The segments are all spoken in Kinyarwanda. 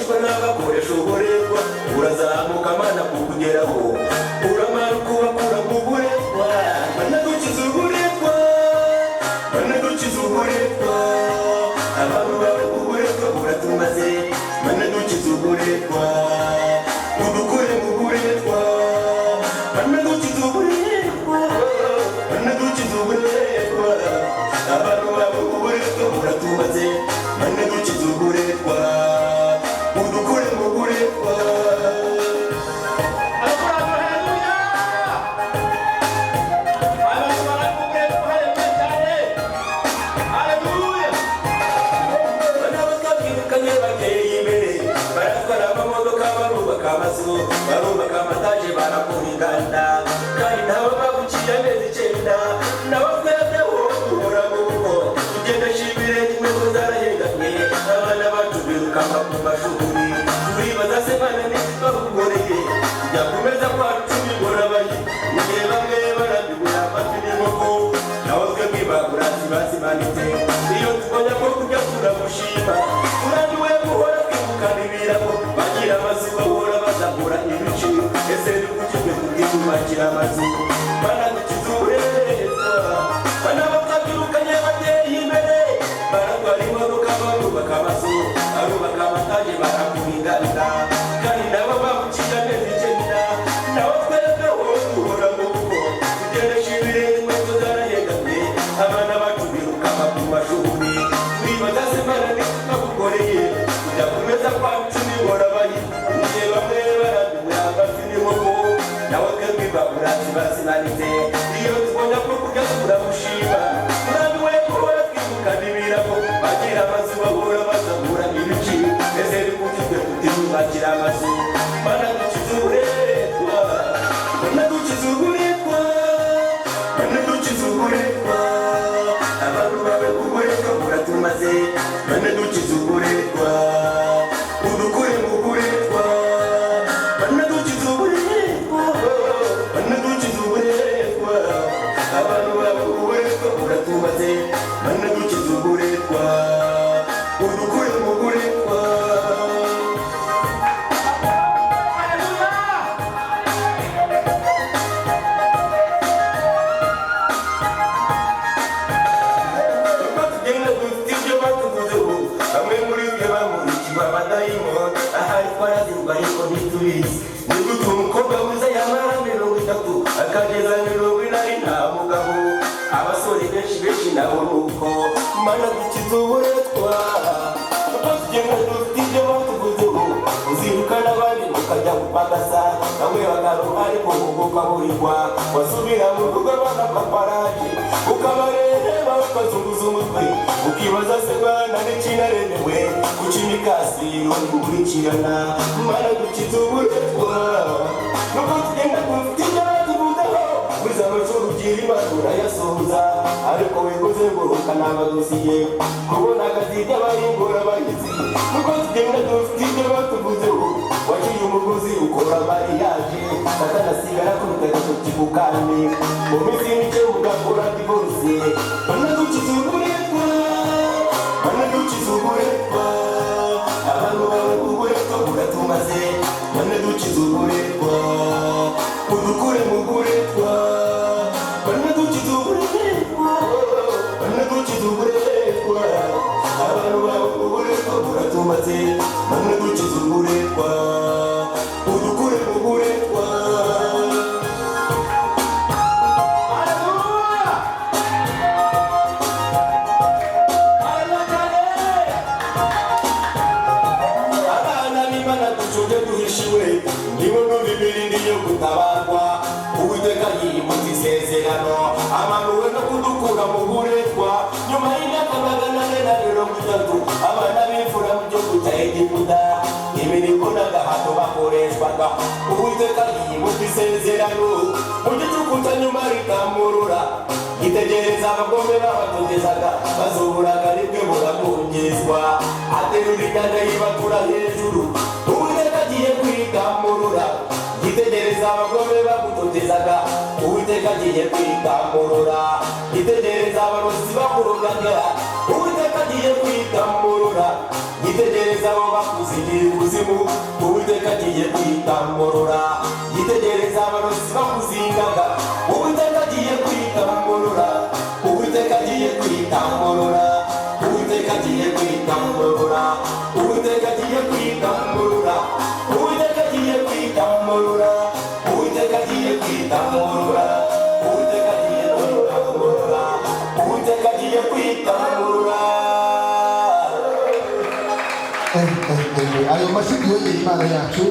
bashukishwa n'abakoresha uburetwa urazamuka mana kukugeraho uramanuka ubakura mu buretwa mana dukiza uburetwa mana dukiza uburetwa abantu bawe uburetwa buratumaze mana dukiza uburetwa udukure mu buretwa mana dukiza uburetwa mana dukiza uburetwa abantu bawe uburetwa buratumaze mana dukiza uburetwa udukure mu buretwa barubaka amataje barakora inganda kandi nabo baguciye amezi 9 nabo twebwe uhora mu rugo tugenda shibire inkweto zarahengamye abana bacu birukanga ku mashuri turibaza se bana ntibakugoreye kujya ku meza kwacu bigora bayi mugihe bamwe barabigura amafi n'inkoko naho twebwe bagura zibazimanitse iyo tubonye ko kujya turamushima turangiwe guhora twimukana ibirago bagira amazu bahora bazagura ibici ese nikukijwe kubwitubakira amazu mana dukiza uburetwa bana bakabyirukanye bateye imbere baratwara imodoka barubaka amazu barubaka amataje barakura inganda kandi nabo baguciye amezi 9 nabo twebwe uhora mu rugo tugeresha ibire inkweto zarahengamye abana bacu birukanga ku mashuri turibaza se mana ntibakugoreye kujya ku meza kwacu bigora bayi mugihe bamwe barabigura amafi n'inkoko nawe twebwe bagura zibazimanitse iyo tubona ko kujya turamushima turambiwe guhora twimukana ibirago bagira amazu bahora bazagura ibici ese nikukijwe kutiyubakira amazu mana dukiza uburetwa mana dukiza uburetwa mana dukiza uburetwa abantu bawe uburetwa buratumaze mana dukiza uburetwa udukure mu buretwa mana dukiza uburetwa mana dukiza uburetwa abantu bawe uburetwa buratumaze mana dukiza uburetwa udukure mu buretwa umukobwa wiza yamara 30 akageza 40 nta mugabo abasore benshi nabo nuko mana dukiza uburetwa tugenda dufite ibyo batuvuzeho uzirukana abandi ukajya gupagasa nawe bagaruka ariko ukaburirwa wasubira mu rugo bagapaparaje ukabareba ukazunguza umutwe ukibaza se bana n'ikinaremewe kucimikasi ukurikirana mana dukiza uburetwa nuko tugenda dufite ibyo batuvuzeho wiza amashuri ugira ibarura yasohoza ariko wikoze nguruka n'abadosiye kubona akazi by'abarimbura bahizi nuko tugenda dufite ibyo batuvuzeho waciye umugozi ukora mariyaje akanasigara ku rutagatifu kibukane mu minsi mike ugakora divorce mana dukiza uburetwa mana dukiza uburetwa abantu bawe uburetwa buratumaze mana dukiza uburetwa udukure mu buretwa mana dukiza uburetwa mana dukiza uburetwa abantu bawe uburetwa buratumaze mana dukiza uburetwa udukure mu buretwa abana b'Imana ducunge duhishiwe nibo bibiri ndiyo gutabarwa uwiteka yimutse isezerano amanuwe no kudukura mu buretwa nyuma y'imyaka 430 abana b'imfura mu gihugu cya Egiputa imirimo n'agahato bakoreshwaga uwiteka yimutse isezerano mu gicuku cya nyuma rikamurura gitegereza abagome babatotezaga bazuburaga nibwe buragungizwa aterura inyanja yibatura hejuru uwiteka agiye kwikamurura gitegereza abagome bagutotezaga uwiteka agiye kwikamurura gitegereza abarozi bakurugagera uwiteka agiye kwikamurura yitegereza abo bakuzigira ikuzimu uwiteka agiye kwitamurura yitegereza abarozi bakuzingaga uwiteka agiye kwitamurura uwiteka agiye kwitamurura uwiteka agiye kwitamurura uwiteka agiye kwitamurura uwiteka agiye kwitamurura uwiteka agiye kwitamurura uwiteka agiye kwitamurura uwiteka agiye kwitamurura. Ayo mashyi yongera Imana yacu,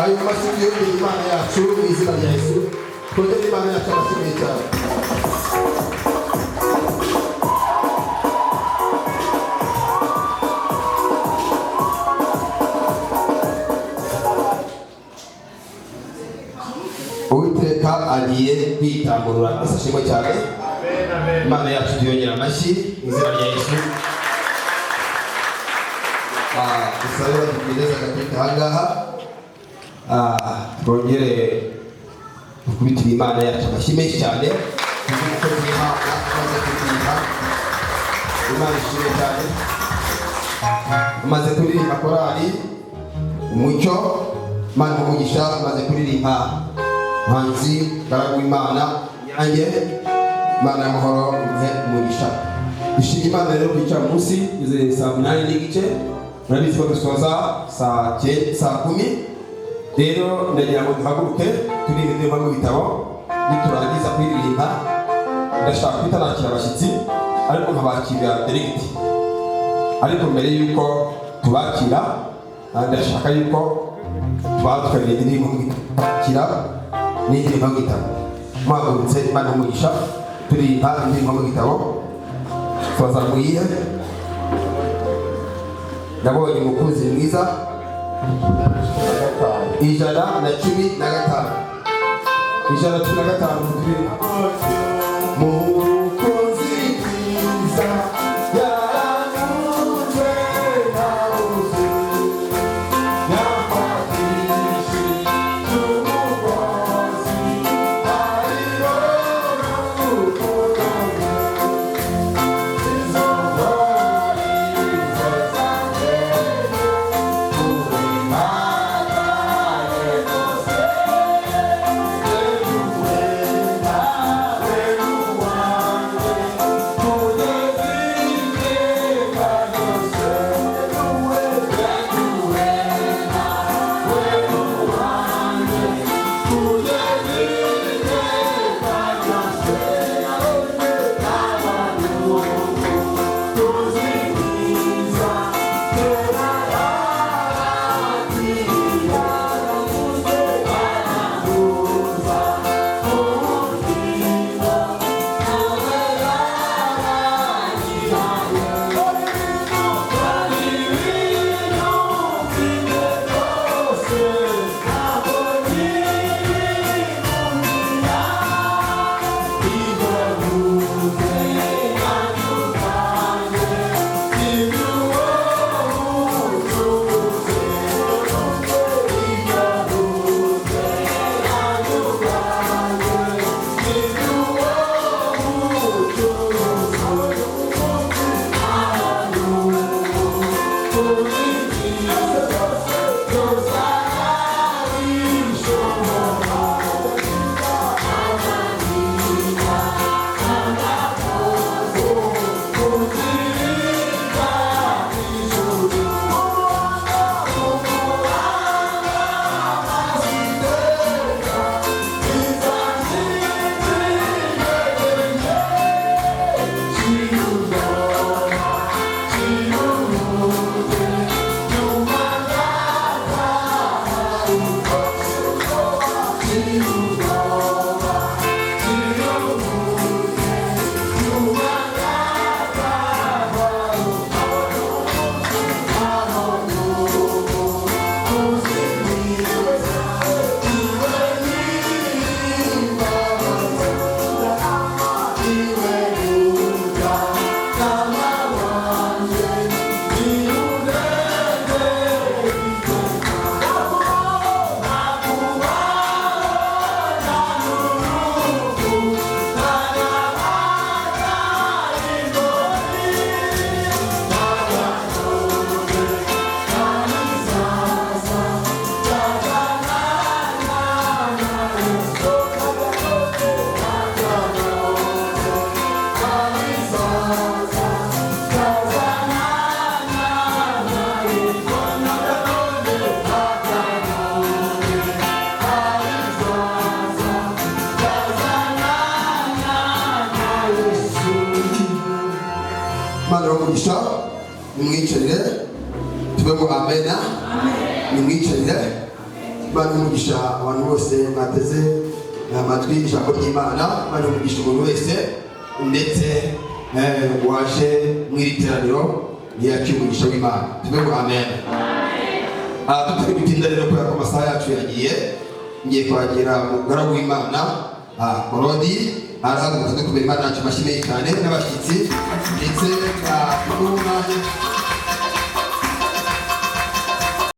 ayo mashyi yongera Imana yacu mu izina rya Yesu. Twongere Imana yacu amashyi cyane. Uwiteka agiye kwitamurura, ese ashimwe cyane. Imana yacu tuyongera amashyi mu izina rya Yesu. Dusabe tugereza gateka ahangaha twongere dukubitire Imana yacu amashyi menshi cyane kuko Imana imaze kutuha. Imana ishimwe cyane. Umaze kuririmba korali umucyo Imana umugisha, umaze kuririmba muhanzi ngaragu Imana yanjye Imana y'amahoro umuhe umugisha. Dushimye Imana rero kwicara munsi ize saa 8 n'igice murabizi ko dusoza saa 10. Rero ndagira ngo duhaguruke turirimbe mu bitabo niturangiza kuririmba ndashaka kwitanakira abashyitsi ariko nkabakira direct. Ariko mbere yuko tubakira ndashaka yuko twatwariye indirimbo nk'ikira n'indirimbo nk'igitabo mwagurutse Imana umugisha turirimba indirimbo nk'igitabo twazamuye. Nabonye umukunzi mwiza 115 mukunzi mwiza yaranuzwe nabuze yampatirishi n'umugozi ariyo rukundo izo Imana y'umugisha nimwicarire tuve ngo amena nimwicarire. Imana y'umugisha abantu bose bateze amatwi ijambo ry'Imana. Imana y'umugisha umuntu wese ndetse waje mw'iri teraniro yakira umugisha w'Imana. Tuve ngo amena. Tutari gutinda rero kubera ko amasaha yacu yagiye, ngiye kwakira umugaragu w'Imana Korodi arahaguruka no kubera Imana yacu amashyi menshi cyane n'abashyitsi ndetse n'umwanya